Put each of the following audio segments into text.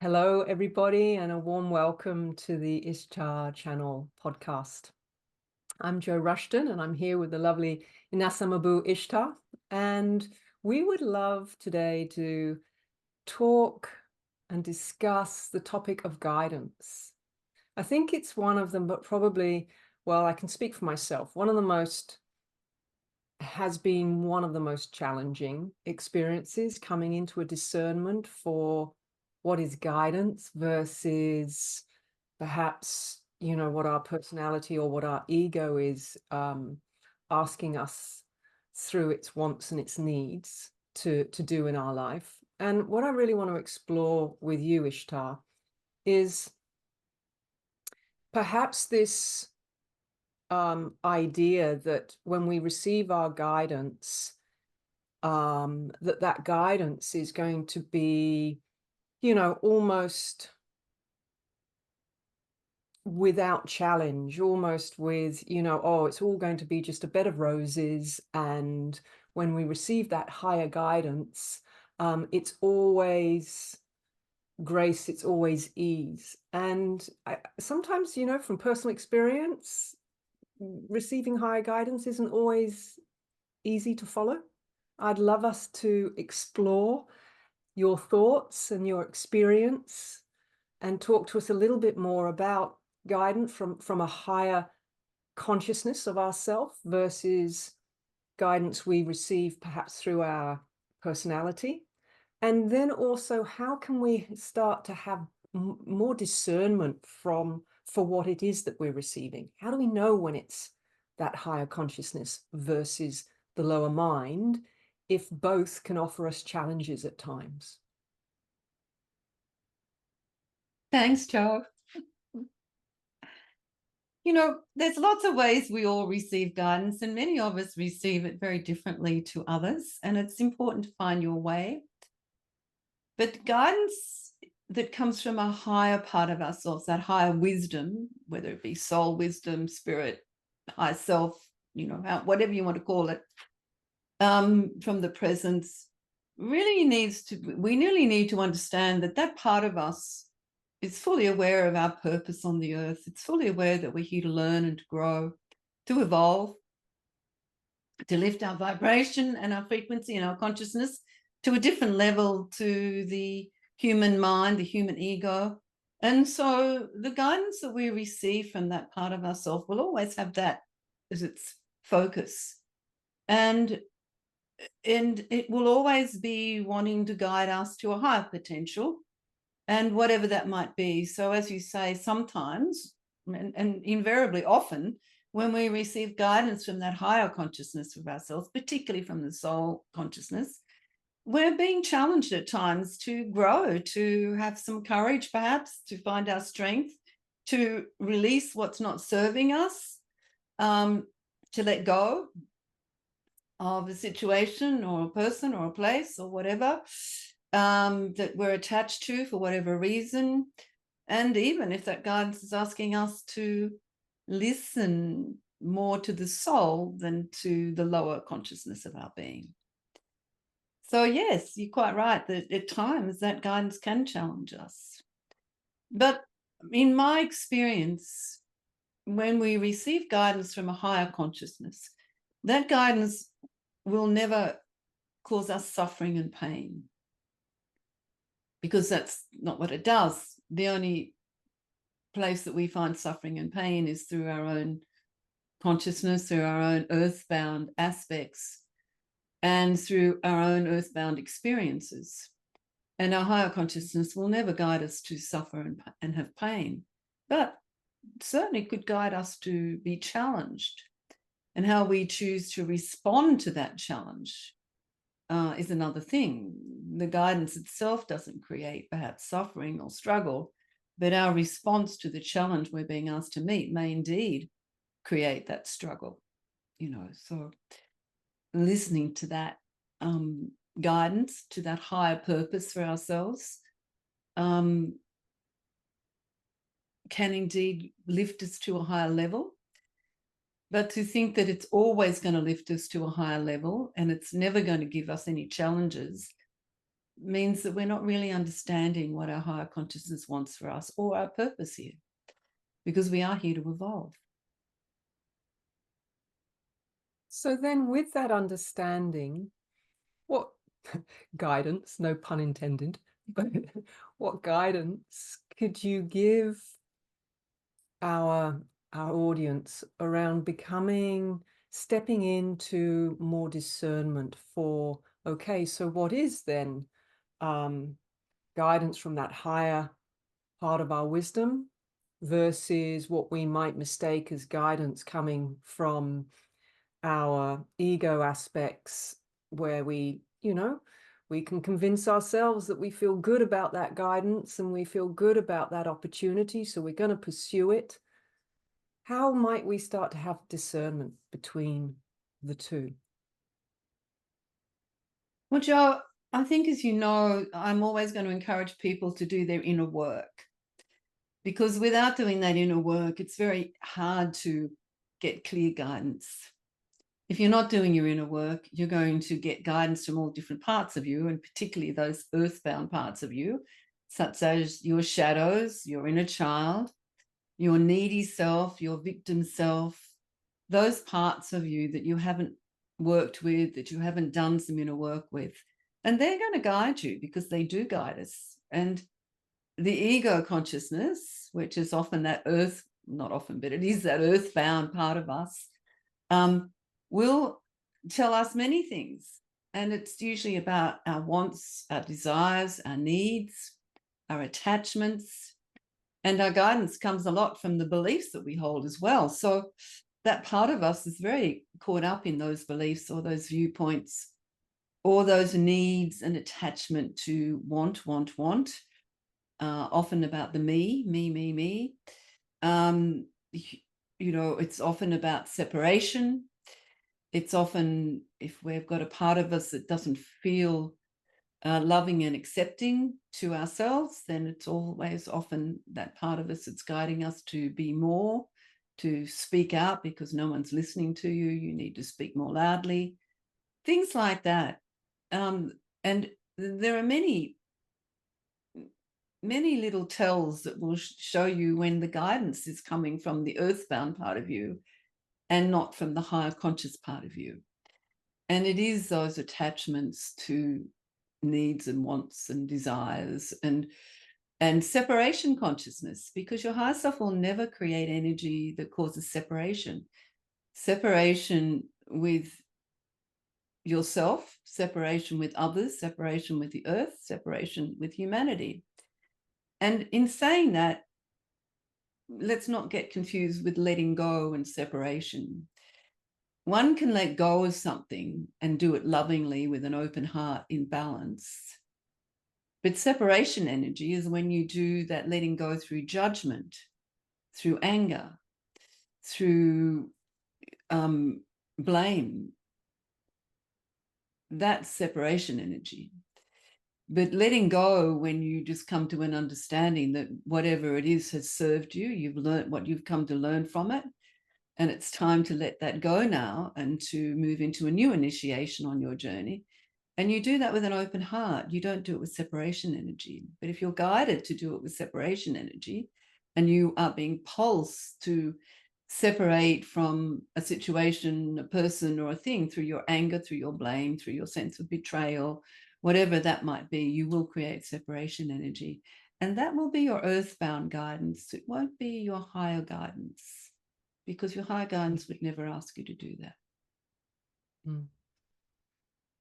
Hello, everybody, and a warm welcome to the Ishtar channel podcast. I'm Jo Rushton, and I'm here with the lovely Inasamabu Ishtar, and we would love today to talk and discuss the topic of guidance. I think it's one of them, but probably, well, I can speak for myself, has been one of the most challenging experiences coming into a discernment for what is guidance versus perhaps, what our personality or what our ego is asking us through its wants and its needs to do in our life. And what I really want to explore with you, Ishtar, is perhaps this idea that when we receive our guidance, that guidance is going to be, almost without challenge, almost with, oh, it's all going to be just a bed of roses. And when we receive that higher guidance, it's always grace, it's always ease. And sometimes, from personal experience, receiving higher guidance isn't always easy to follow. I'd love us to explore your thoughts and your experience and talk to us a little bit more about guidance from a higher consciousness of ourself versus guidance we receive perhaps through our personality. And then also, how can we start to have more discernment for what it is that we're receiving? How do we know when it's that higher consciousness versus the lower mind, if both can offer us challenges at times? Thanks, Jo. There's lots of ways we all receive guidance, and many of us receive it very differently to others, and it's important to find your way. But guidance that comes from a higher part of ourselves, that higher wisdom, whether it be soul wisdom, spirit, high self, whatever you want to call it, from the presence, we really need to understand that part of us is fully aware of our purpose on the earth. It's fully aware that we're here to learn and to grow, to evolve, to lift our vibration and our frequency and our consciousness to a different level to the human mind, the human ego. And so the guidance that we receive from that part of ourselves will always have that as its focus. And it will always be wanting to guide us to a higher potential, and whatever that might be. So as you say, sometimes and invariably often, when we receive guidance from that higher consciousness of ourselves, particularly from the soul consciousness, we're being challenged at times to grow, to have some courage, perhaps, to find our strength, to release what's not serving us, to let go of a situation or a person or a place or whatever that we're attached to for whatever reason. And even if that guidance is asking us to listen more to the soul than to the lower consciousness of our being. So yes, you're quite right that at times that guidance can challenge us. But in my experience, when we receive guidance from a higher consciousness, that guidance will never cause us suffering and pain, because that's not what it does. The only place that we find suffering and pain is through our own consciousness, through our own earthbound aspects, and through our own earthbound experiences. And our higher consciousness will never guide us to suffer and have pain, but certainly could guide us to be challenged. And how we choose to respond to that challenge is another thing. The guidance itself doesn't create perhaps suffering or struggle, but our response to the challenge we're being asked to meet may indeed create that struggle. So listening to that guidance, to that higher purpose for ourselves, can indeed lift us to a higher level. But to think that it's always going to lift us to a higher level and it's never going to give us any challenges means that we're not really understanding what our higher consciousness wants for us or our purpose here, because we are here to evolve. So then with that understanding, what guidance, no pun intended, but what guidance could you give our audience around stepping into more discernment for, okay, so what is then guidance from that higher part of our wisdom versus what we might mistake as guidance coming from our ego aspects, where we can convince ourselves that we feel good about that guidance and we feel good about that opportunity, so we're going to pursue it. How might we start to have discernment between the two? Well, Joe, I think, as you know, I'm always going to encourage people to do their inner work, because without doing that inner work, it's very hard to get clear guidance. If you're not doing your inner work, you're going to get guidance from all different parts of you, and particularly those earthbound parts of you, such as your shadows, your inner child, your needy self, your victim self, those parts of you that you haven't worked with, that you haven't done some inner work with. And they're going to guide you, because they do guide us. And the ego consciousness, which is often that not often, but it is that earthbound part of us, will tell us many things. And it's usually about our wants, our desires, our needs, our attachments. And our guidance comes a lot from the beliefs that we hold as well. So that part of us is very caught up in those beliefs or those viewpoints or those needs and attachment to want, often about the me. It's often about separation. It's often, if we've got a part of us that doesn't feel loving and accepting to ourselves, then it's always often that part of us that's guiding us to be more, to speak out because no one's listening to you. You need to speak more loudly. Things like that. And there are many little tells that will show you when the guidance is coming from the earthbound part of you and not from the higher conscious part of you. And it is those attachments to needs and wants and desires and separation consciousness, because your higher self will never create energy that causes separation with yourself, separation with others, separation with the earth, separation with humanity. And in saying that, let's not get confused with letting go and separation. One can let go of something and do it lovingly with an open heart in balance. But separation energy is when you do that letting go through judgment, through anger, through blame. That's separation energy. But letting go, when you just come to an understanding that whatever it is has served you, you've learned what you've come to learn from it, and it's time to let that go now and to move into a new initiation on your journey. And you do that with an open heart. You don't do it with separation energy. But if you're guided to do it with separation energy, and you are being pulsed to separate from a situation, a person, or a thing through your anger, through your blame, through your sense of betrayal, whatever that might be, you will create separation energy. And that will be your earthbound guidance. It won't be your higher guidance, because your higher guidance would never ask you to do that. Mm.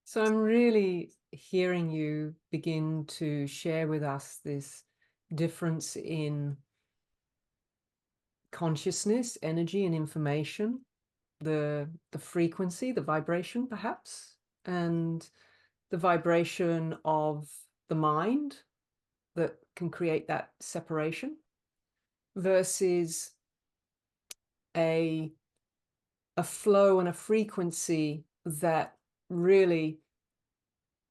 So I'm really hearing you begin to share with us this difference in consciousness, energy, and information, the frequency, the vibration, perhaps, and the vibration of the mind that can create that separation versus a flow and a frequency that really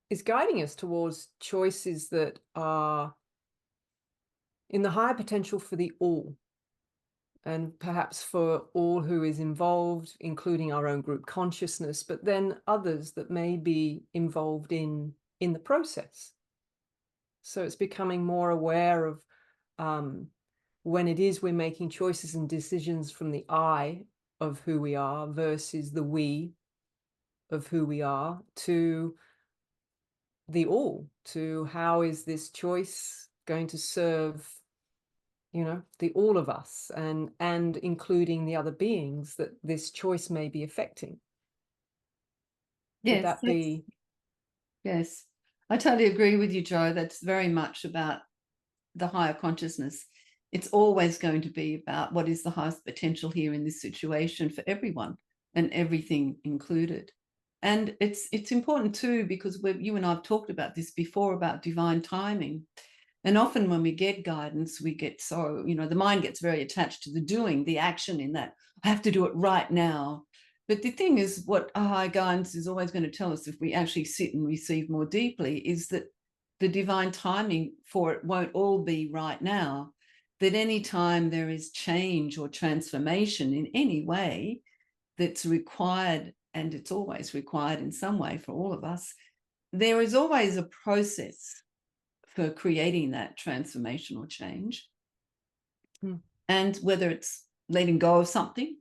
is guiding us towards choices that are in the higher potential for the all, and perhaps for all who is involved, including our own group consciousness, but then others that may be involved in the process. So it's becoming more aware of um, when it is we're making choices and decisions from the I of who we are versus the we of who we are, to the all, to how is this choice going to serve, the all of us, and including the other beings that this choice may be affecting. Would Yes, that be? yes. I totally agree with you, Joe. That's very much about the higher consciousness. It's always going to be about what is the highest potential here in this situation for everyone and everything included. And it's important too, because you and I have talked about this before, about divine timing. And often when we get guidance, we get so, the mind gets very attached to the doing, the action in that. I have to do it right now. But the thing is, what a high guidance is always going to tell us, if we actually sit and receive more deeply, is that the divine timing for it won't all be right now. That any time there is change or transformation in any way that's required, and it's always required in some way for all of us, there is always a process for creating that transformational change. Mm, And whether it's letting go of something,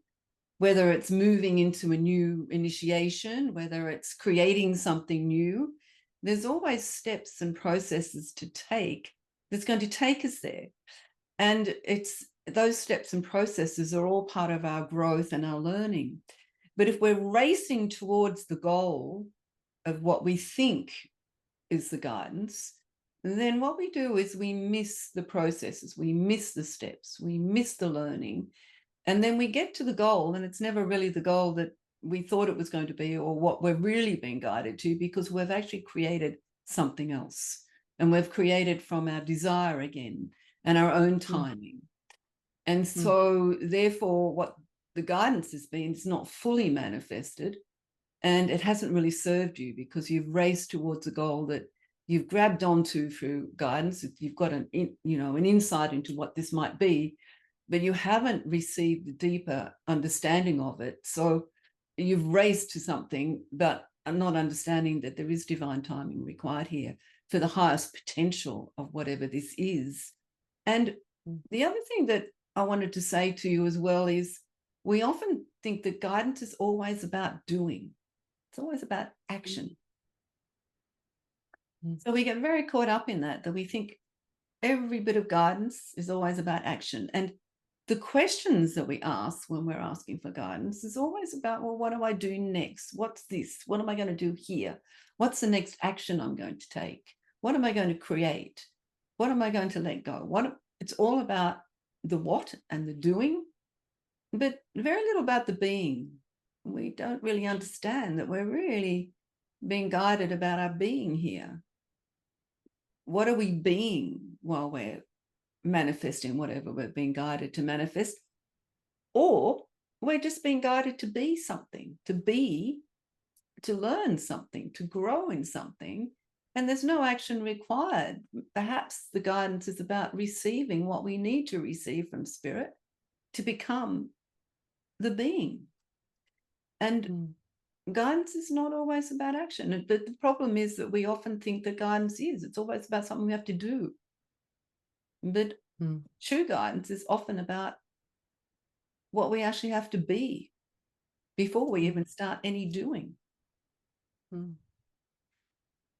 whether it's moving into a new initiation, whether it's creating something new, there's always steps and processes to take that's going to take us there. And it's those steps and processes are all part of our growth and our learning. But if we're racing towards the goal of what we think is the guidance, then what we do is we miss the processes, we miss the steps, we miss the learning. And then we get to the goal, and it's never really the goal that we thought it was going to be, or what we're really being guided to, because we've actually created something else. And we've created from our desire again and our own mm, timing. And mm, so, therefore, what the guidance has been is not fully manifested, and it hasn't really served you, because you've raced towards a goal that you've grabbed onto through guidance. You've got an insight into what this might be, but you haven't received the deeper understanding of it. So you've raced to something, but I'm not understanding that there is divine timing required here for the highest potential of whatever this is. And mm, the other thing that I wanted to say to you as well is, we often think that guidance is always about doing. It's always about action. mm, So we get very caught up in that we think every bit of guidance is always about action. And the questions that we ask when we're asking for guidance is always about, well, what do I do next? What's this? What am I going to do here? What's the next action I'm going to take? What am I going to create? What am I going to let go? It's all about the what and the doing, but very little about the being. We don't really understand that we're really being guided about our being here. What are we being while we're manifesting whatever we're being guided to manifest? Or we're just being guided to be something, to learn something, to grow in something, and there's no action required. Perhaps the guidance is about receiving what we need to receive from spirit to become the being. And mm, guidance is not always about action. But the problem is that we often think that guidance is, it's always about something we have to do. But mm, true guidance is often about what we actually have to be before we mm, even start any doing. mm.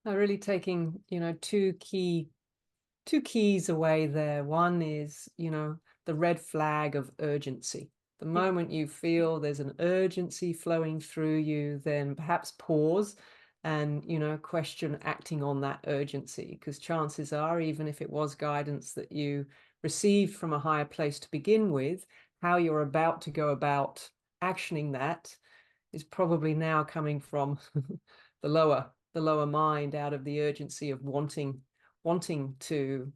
No, really taking, two keys away there. One is, the red flag of urgency. The Yeah. moment you feel there's an urgency flowing through you, then perhaps pause and, question acting on that urgency. Because chances are, even if it was guidance that you received from a higher place to begin with, how you're about to go about actioning that is probably now coming from the lower mind, out of the urgency of wanting to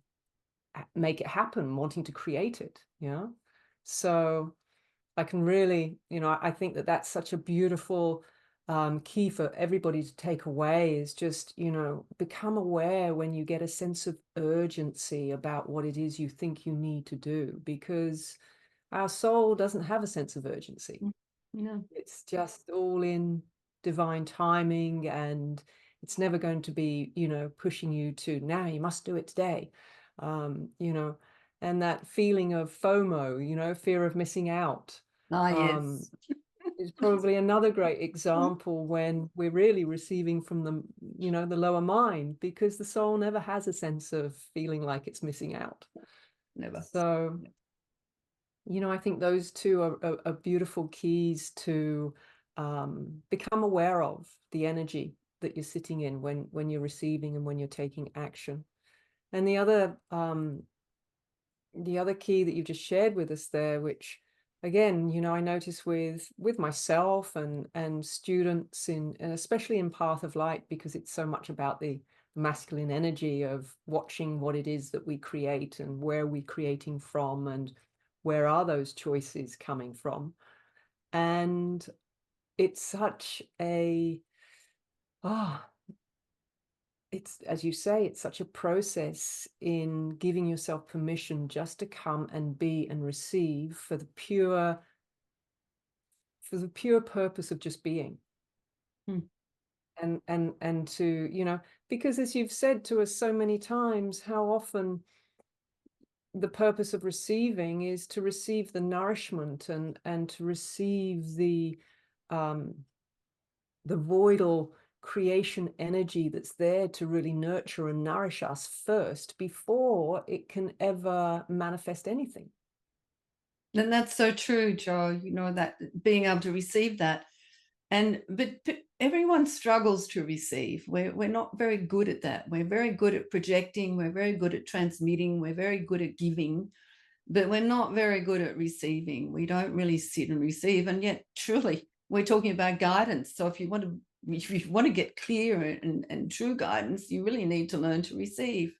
make it happen, wanting to create it. So I can really, I think that that's such a beautiful key for everybody to take away, is just, become aware when you get a sense of urgency about what it is you think you need to do, because our soul doesn't have a sense of urgency. No. It's just all in divine timing, and It's never going to be, pushing you to, now you must do it today. You know, and that feeling of FOMO, fear of missing out, Ah, um, yes. is probably another great example when we're really receiving from the lower mind, because the soul never has a sense of feeling like it's missing out. Never. So, I think those two are beautiful keys to become aware of the energy that you're sitting in when you're receiving and when you're taking action. And the other key that you've just shared with us there, which again, I notice with myself and students and especially in Path of Light, because it's so much about the masculine energy of watching what it is that we create and where we're creating from and where are those choices coming from. And it's such a ah it's, as you say, it's such a process in giving yourself permission just to come and be and receive for the pure purpose of just being. Hmm. And to, because as you've said to us so many times, how often the purpose of receiving is to receive the nourishment and to receive um the voidal creation energy that's there to really nurture and nourish us first before it can ever manifest anything. And that's so true, Joe, that being able to receive that. But everyone struggles to receive. We're not very good at that. We're very good at projecting. We're very good at transmitting. We're very good at giving, but we're not very good at receiving. We don't really sit and receive. And yet, truly, we're talking about guidance. So if you want to get clear and true guidance, you really need to learn to receive.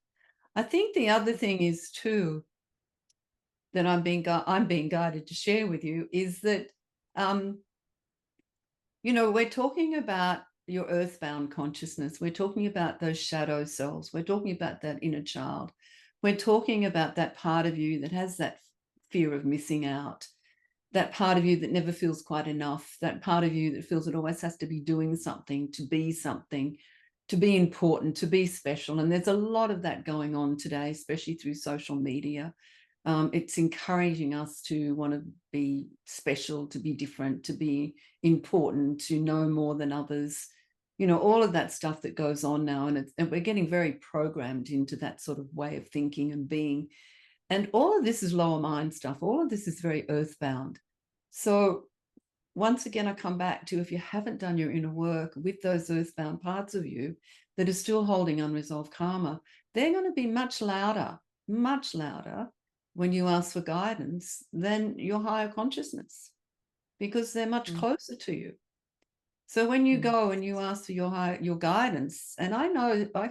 I think the other thing is too that I'm being guided to share with you is that we're talking about your earthbound consciousness. We're talking about those shadow selves. We're talking about that inner child. We're talking about that part of you that has that fear of missing out, that part of you that never feels quite enough, that part of you that feels it always has to be doing something, to be important, to be special. And there's a lot of that going on today, especially through social media. It's encouraging us to want to be special, to be different, to be important, to know more than others. All of that stuff that goes on now. And we're getting very programmed into that sort of way of thinking and being. And all of this is lower mind stuff. All of this is very earthbound. So once again, I come back to, if you haven't done your inner work with those earthbound parts of you that are still holding unresolved karma, they're going to be much louder when you ask for guidance than your higher consciousness, because they're much Mm, closer to you. So when you mm, go and you ask for your guidance, and I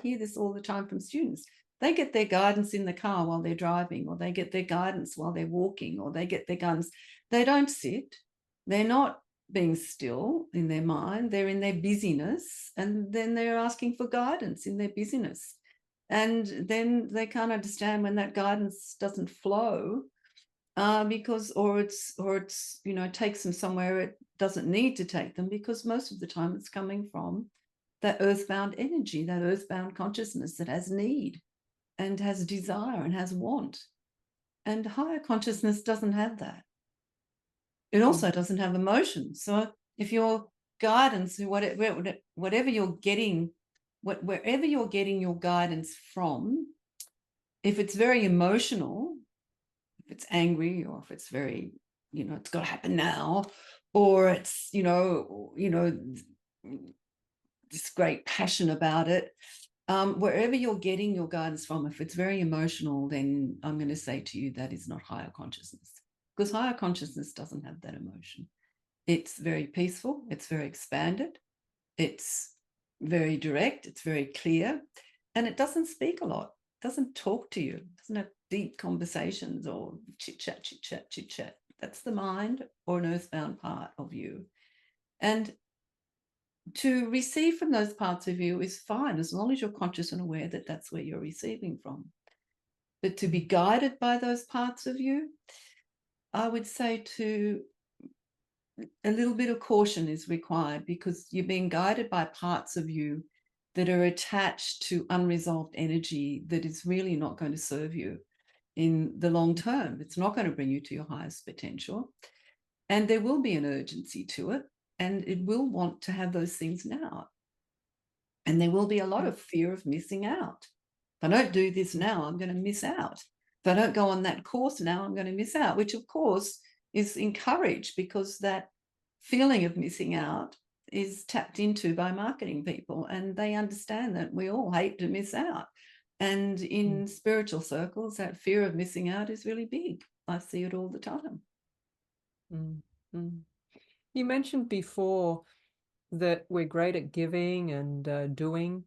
hear this all the time from students, they get their guidance in the car while they're driving, or they get their guidance while they're walking, or they get their guidance. They don't sit. They're not being still in their mind. They're in their busyness, and then they're asking for guidance in their busyness. And then they can't understand when that guidance doesn't flow, because or it's takes them somewhere it doesn't need to take them, because most of the time it's coming from that earthbound energy, that earthbound consciousness that has need and has desire and has want. And higher consciousness doesn't have that. It mm, also doesn't have emotions. So if your guidance, whatever you're getting, wherever you're getting your guidance from, if it's very emotional, if it's angry, or if it's very, it's got to happen now, or it's, this great passion about it, wherever you're getting your guidance from, if it's very emotional, then I'm going to say to you that is not higher consciousness, because higher consciousness doesn't have that emotion. It's very peaceful. It's very expanded. It's very direct. It's very clear. And it doesn't speak a lot. It doesn't talk to you. It doesn't have deep conversations or chit chat, chit chat, chit chat. That's the mind or an earthbound part of you. And to receive from those parts of you is fine, as long as you're conscious and aware that that's where you're receiving from. But to be mm, guided by those parts of you, I would say a little bit of caution is required, because you're being guided by parts of you that are attached to unresolved energy that is really not going to serve you in the long term. It's not going to bring you to your highest potential. And there will be an urgency to it, and it will want to have those things now. And there will be a lot Mm, of fear of missing out. If I don't do this mm, now, I'm going to miss out. If I don't go on that course now, I'm going to miss out, which of course is encouraged because that feeling of missing out is tapped into by marketing people, and they understand that we all hate to miss out. And mm, in spiritual circles, that fear of missing out is really big. I see it all the time. mm, mm. You mentioned before that we're great at giving and doing,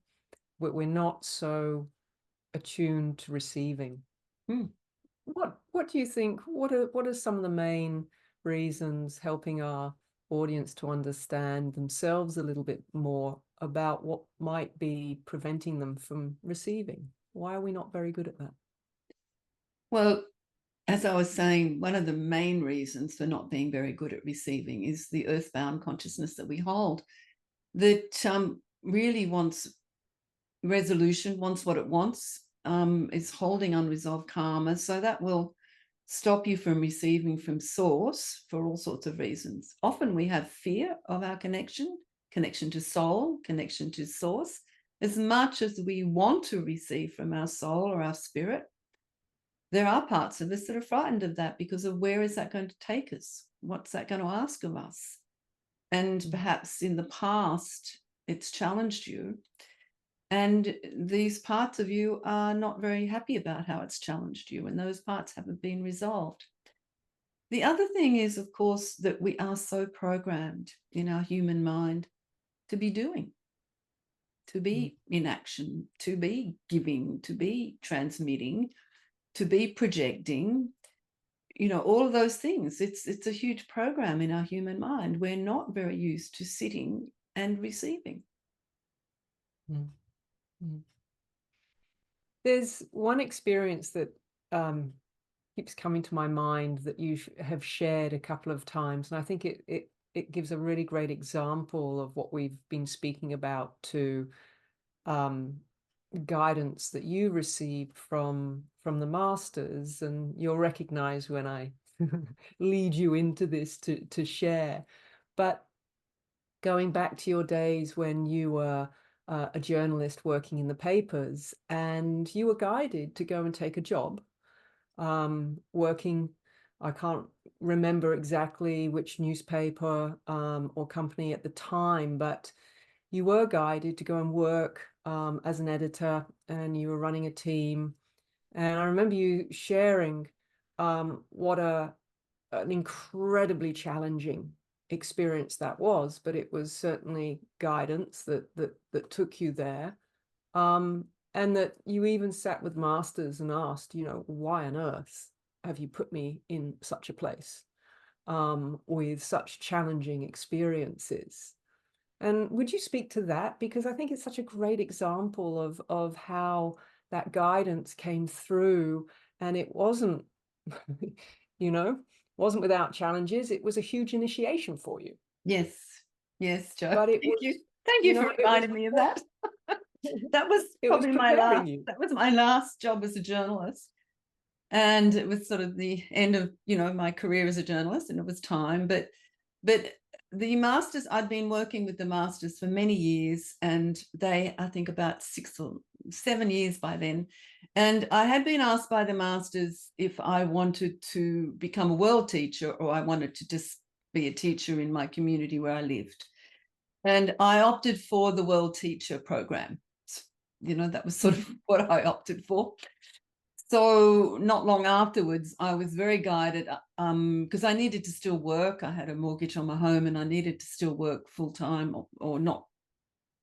but we're not so attuned to receiving. Mm. What do you think? What are some of the main reasons helping our audience to understand themselves a little bit more about what might be preventing them from receiving? Why are we not very good at that? Well, as I was saying, one of the main reasons for not being very good at receiving is the earthbound consciousness that we hold that really wants resolution, wants what it wants, is holding unresolved karma. So that will stop you from receiving from source for all sorts of reasons. Often we have fear of our connection to soul, connection to source. As much as we want to receive from our soul or our spirit, there are parts of us that are frightened of that because of where is that going to take us? What's that going to ask of us? And Mm, perhaps in the past, it's challenged you. And these parts of you are not very happy about how it's challenged you, and those parts haven't been resolved. The other thing is, of course, that we are so programmed in our human mind to be doing, to mm, be in action, to be giving, to be transmitting, to be projecting, all of those things. It's a huge program in our human mind. We're not very used to sitting and receiving. mm, mm. There's one experience that um, keeps coming to my mind that you have shared a couple of times, and I think it gives a really great example of what we've been speaking about to um, guidance that you received from the masters, and you'll recognize when I lead you into this to share. But going back to your days when you were a journalist working in the papers, and you were guided to go and take a job working. I can't remember exactly which newspaper or company at the time, but you were guided to go and work as an editor, and you were running a team. And I remember you sharing what an incredibly challenging experience that was, but it was certainly guidance that took you there. Um, and that you even sat with masters and asked, why on earth have you put me in such a place with such challenging experiences? And would you speak to that? Because I think it's such a great example of how that guidance came through, and it wasn't, you know, wasn't without challenges. It was a huge initiation for you. Yes, yes, Joe. But it Thank was, you. Thank you for it was reminding me of that. That was it was probably preparing you. that was my last job as a journalist. And it was sort of the end of, my career as a journalist, and it was time. But the masters, I'd been working with the masters for many years, and I think about 6 or 7 years by then. And I had been asked by the masters if I wanted to become a world teacher or I wanted to just be a teacher in my community where I lived. And I opted for the world teacher program. That was sort of what I opted for. So not long afterwards, I was very guided because I needed to still work. I had a mortgage on my home and I needed to still work full time or not.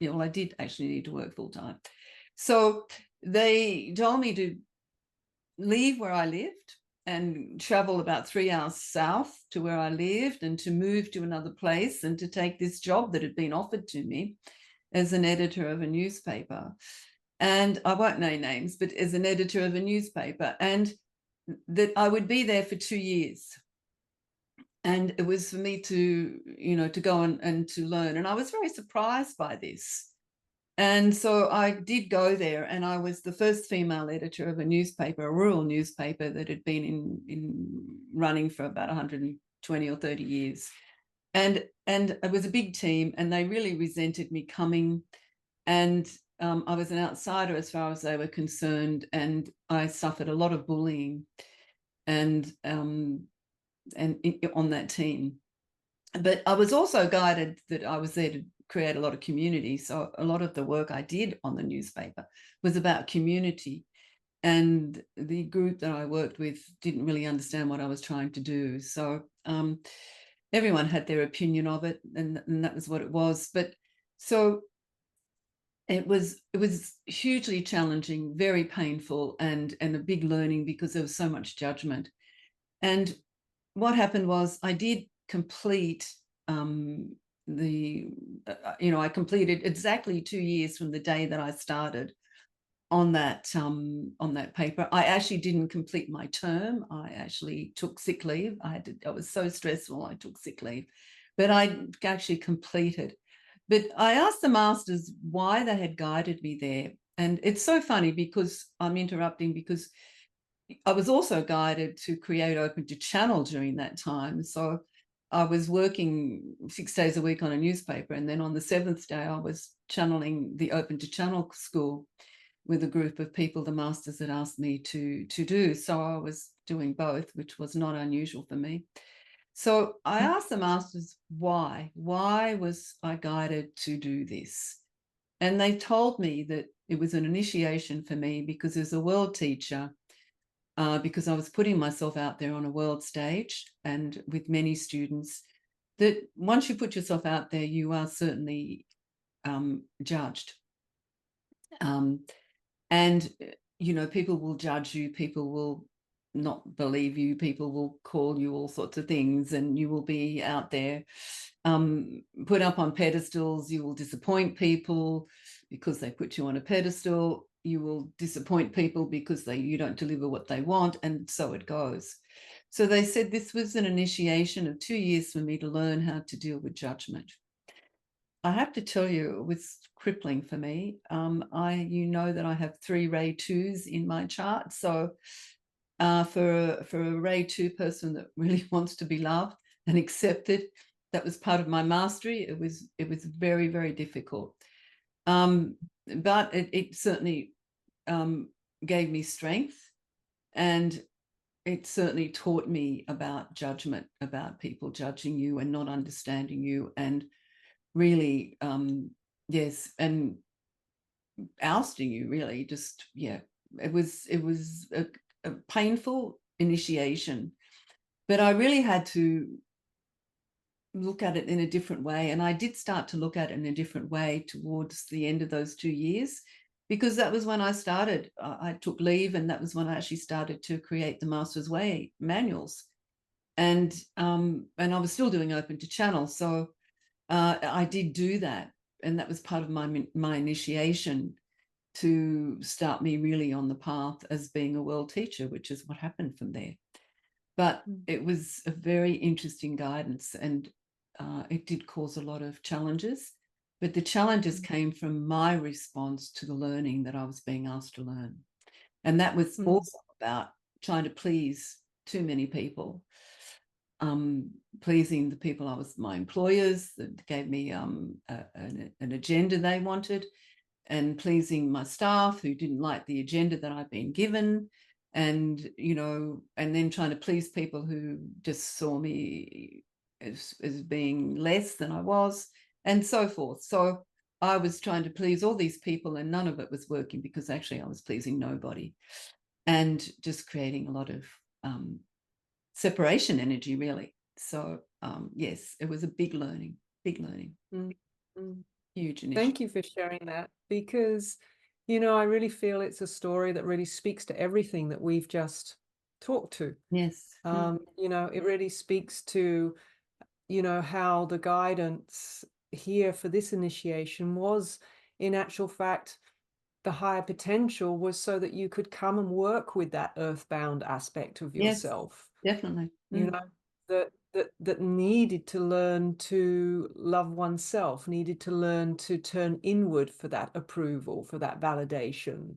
Well, I did actually need to work full time. So they told me to leave where I lived and travel about 3 hours south to where I lived and to move to another place and to take this job that had been offered to me as an editor of a newspaper. And I won't name names, but as an editor of a newspaper, and that I would be there for 2 years. And it was for me to, to go and to learn. And I was very surprised by this And so I did go there, and I was the first female editor of a newspaper, a rural newspaper that had been in running for about 120 or 30 years. And it was a big team, and they really resented me coming. And I was an outsider as far as they were concerned, and I suffered a lot of bullying and on that team. But I was also guided that I was there to create a lot of community. So a lot of the work I did on the newspaper was about community. And the group that I worked with didn't really understand what I was trying to do. So everyone had their opinion of it, and that was what it was. But so it was hugely challenging, very painful, and a big learning, because there was so much judgment. And what happened was I did complete I completed exactly 2 years from the day that I started on that paper. I actually didn't complete my term. I actually took sick leave. I was so stressful, I took sick leave, but I actually completed. But I asked the masters why they had guided me there. And it's so funny, because I'm interrupting, because I was also guided to create Open to Channel during that time. So I was working 6 days a week on a newspaper, and then on the seventh day I was channeling the Open to Channel school with a group of people the masters had asked me to do. So I was doing both, which was not unusual for me. So I asked the masters why was I guided to do this? And they told me that it was an initiation for me, because as a world teacher, because I was putting myself out there on a world stage and with many students, that once you put yourself out there, you are certainly judged. And people will judge you, people will not believe you, people will call you all sorts of things, and you will be out there put up on pedestals. You will disappoint people because they put you on a pedestal. You will disappoint people because you don't deliver what they want, and so it goes. So they said this was an initiation of 2 years for me to learn how to deal with judgment. I have to tell you, it was crippling for me. You know that I have 3 Ray 2s in my chart. So for a Ray 2 person that really wants to be loved and accepted, that was part of my mastery. It was very, very difficult. But it certainly gave me strength, and it certainly taught me about judgment, about people judging you and not understanding you, and really, yes, and ousting you, really. Just, yeah, it was a painful initiation, but I really had to look at it in a different way. And I did start to look at it in a different way towards the end of those 2 years, because that was when I started. I took leave, and that was when I actually started to create the Master's Way manuals. And I was still doing Open to Channel. So I did do that, and that was part of my initiation to start me really on the path as being a world teacher, which is what happened from there. But it was a very interesting guidance, and it did cause a lot of challenges. But the challenges came from my response to the learning that I was being asked to learn. And that was also about trying to please too many people. Pleasing the people my employers, that gave me an agenda they wanted, and pleasing my staff who didn't like the agenda that I'd been given, and and then trying to please people who just saw me as being less than I was, and so forth. So I was trying to please all these people, and none of it was working, because actually I was pleasing nobody, and just creating a lot of separation energy, really. So yes, it was a big learning. Mm, mm. Huge initiative. Thank you for sharing that, because, I really feel it's a story that really speaks to everything that we've just talked to. Yes. It really speaks to, how the guidance here for this initiation was, in actual fact, the higher potential was so that you could come and work with that earthbound aspect of Yes, yourself. definitely. You know, that that needed to learn to love oneself, needed to learn to turn inward for that approval, for that validation,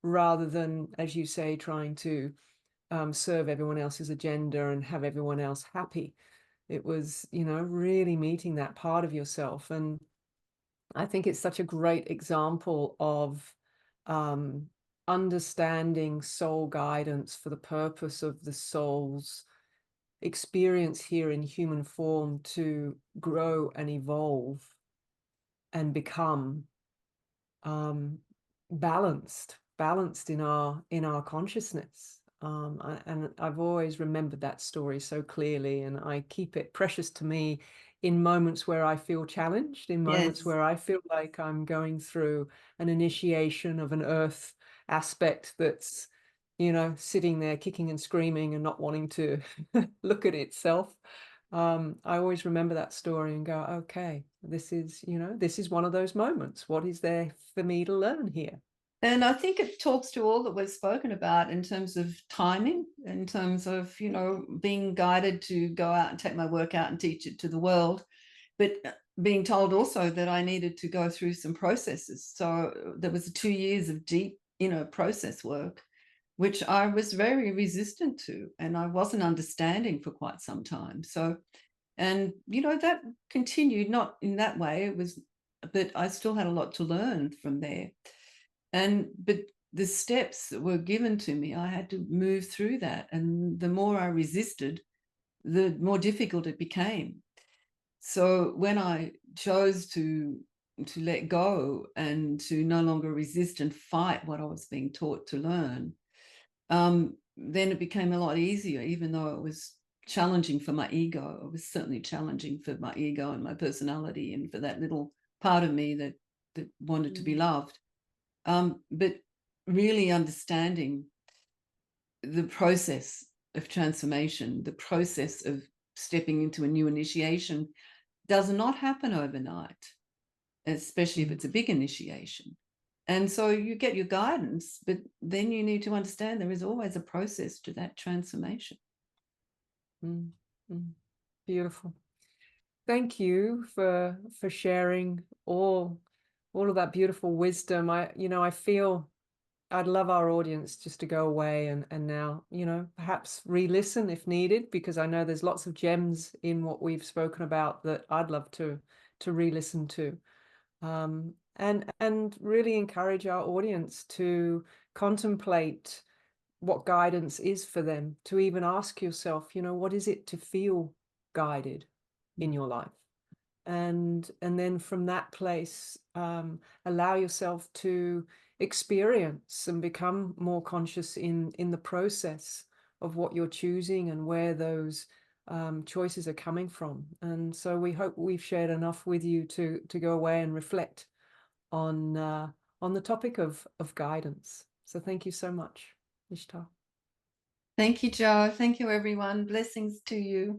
rather than, as you say, trying to serve everyone else's agenda and have everyone else happy. It was, really meeting that part of yourself. And I think it's such a great example of um, understanding soul guidance for the purpose of the soul's experience here in human form to grow and evolve and become um, balanced in our consciousness. And I've always remembered that story so clearly, and I keep it precious to me in moments where I feel challenged, in moments Yes. where I feel like I'm going through an initiation of an earth aspect that's, sitting there kicking and screaming and not wanting to look at itself. I always remember that story and go, okay, this is one of those moments. What is there for me to learn here? And I think it talks to all that we've spoken about in terms of timing, in terms of, being guided to go out and take my work out and teach it to the world, but being told also that I needed to go through some processes. So there was 2 years of deep, process work, which I was very resistant to, and I wasn't understanding for quite some time. So, and, that continued, not in that way, but I still had a lot to learn from there. But the steps that were given to me, I had to move through that. And the more I resisted, the more difficult it became. So when I chose to let go and to no longer resist and fight what I was being taught to learn, then it became a lot easier, even though it was challenging for my ego. It was certainly challenging for my ego and my personality and for that little part of me that wanted to be Mm, loved. But really understanding the process of transformation, the process of stepping into a new initiation does not happen overnight, especially if mm, it's a big initiation. And so you get your guidance, but then you need to understand there is always a process to that transformation. mm, mm. Beautiful. Thank you for sharing all of that beautiful wisdom. I feel I'd love our audience just to go away and now, perhaps re-listen if needed, because I know there's lots of gems in what we've spoken about that I'd love to re-listen to. And really encourage our audience to contemplate what guidance is for them, to even ask yourself, what is it to feel guided in your life? And then from that place, allow yourself to experience and become more conscious in the process of what you're choosing and where those choices are coming from. And so we hope we've shared enough with you to go away and reflect on the topic of guidance. So thank you so much, Ishtar. Thank you, Joe. Thank you, everyone. Blessings to you.